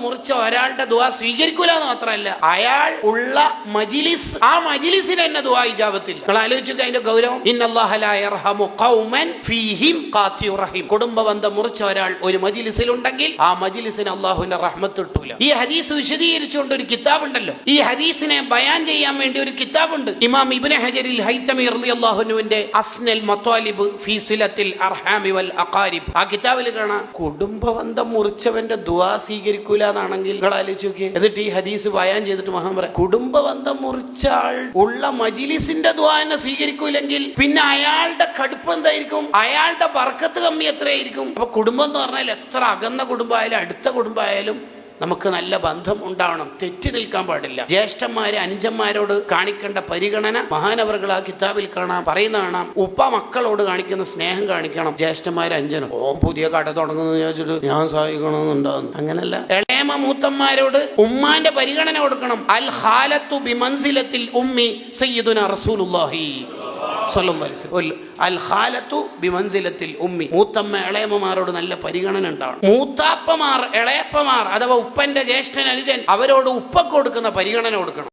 മുറിച്ച ഒരാളുടെ ദുആ സ്വീകരിക്കൂല എന്ന് മാത്രമല്ല, അയാൾ ഉള്ള മജ്ലിസ്, ആ മജ്ലിസിന് തന്നെ ദുആ ഇജാബത്തില്ല. നിങ്ങൾ ആലോചിക്കുക അതിന്റെ ഗൗരവം. ഇന്നല്ലാഹ ലാ യർഹമു ഖൗമൻ ഫീഹിം ഖാതിഉർ റഹീം. കുടുംബ ബന്ധം മുറിച്ച ഒരാൾ ഒരു മജ്ലിസിൽ ഉണ്ടെങ്കിൽ ആ മജ്ലിസിന് അല്ലാഹുവിന്റെ റഹ്മത്ത് കിട്ടൂല. ഈ ഹദീസ് വിശദീകരിച്ചുകൊണ്ട് ഒരു കിതാബ് ഉണ്ടല്ലോ, ഈ ഹദീസിനെ ബയാൻ ചെയ്യാൻ വേണ്ടി ഒരു കിതാബുണ്ട്. ഇമാം ഇബ്നു ഹജറിൽ ഹൈതമി റളിയല്ലാഹു അൻഹുവിന്റെ അസ്നൽ മത്വാലിബ് ഫീ സിലത്തിൽ അർഹാമി വൽ അഖാരിബ്, ആ കിതാബിൽ കാണാം കുടുംബ ബന്ധം മുറിച്ചവന്റെ ദുആ സ്വീകരിക്കൂല എന്നാണെങ്കിൽ നിങ്ങൾ ആലോചിച്ച് നോക്കിയേ. എന്നിട്ട് ഈ ഹദീസ് ബയാൻ ചെയ്തിട്ട് മഹാൻ പറയാം, കുടുംബ ബന്ധം മുറിച്ച ആൾ ഉള്ള മജ്ലിസിന്റെ ദുആ എന്നെ സ്വീകരിക്കൂലെങ്കിൽ പിന്നെ അയാളുടെ കടുപ്പം എന്തായിരിക്കും, അയാളുടെ ബർക്കത്ത് കമ്മി എത്രയായിരിക്കും. അപ്പൊ കുടുംബം എന്ന് പറഞ്ഞാൽ എത്ര അകന്ന കുടുംബമായാലും അടുത്ത കുടുംബമായാലും നമുക്ക് നല്ല ബന്ധം ഉണ്ടാവണം, തെറ്റി നിൽക്കാൻ പാടില്ല. ജ്യേഷ്ഠന്മാര് അനുജന്മാരോട് കാണിക്കേണ്ട പരിഗണന മഹാനവറുകൾ ആ കിതാബിൽ കാണാം, പറയുന്ന കാണാം. ഉപ്പ മക്കളോട് കാണിക്കുന്ന സ്നേഹം കാണിക്കണം ജ്യേഷ്ഠന്മാര് അഞ്ചനും. പുതിയ കട തുടങ്ങുന്നു ചോദിച്ചിട്ട് ഞാൻ സഹായിക്കണമെന്നുണ്ടാകുന്നു, അങ്ങനല്ല. ഇളയമ മൂത്തന്മാരോട് ഉമ്മാന്റെ പരിഗണന കൊടുക്കണം. അൽ ഖാലത്തു ബിമൻസിലത്തിൽ ഉമ്മി സയ്യിദുനാ റസൂലുള്ളാഹി സ്വല്ലല്ലാഹു അലൈഹി വസല്ലം. അൽ ഖാലത്തു ബിമൻസിലത്തിൽ ഉമ്മി. മൂത്തമ്മ ഇളയമ്മമാരോട് നല്ല പരിഗണന ഉണ്ടാവണം. മൂത്താപ്പമാർ ഇളയപ്പമാർ അഥവാ ഉപ്പന്റെ ജ്യേഷ്ഠൻ അനുജൻ അവരോട് ഉപ്പക്ക് കൊടുക്കുന്ന പരിഗണന കൊടുക്കണം.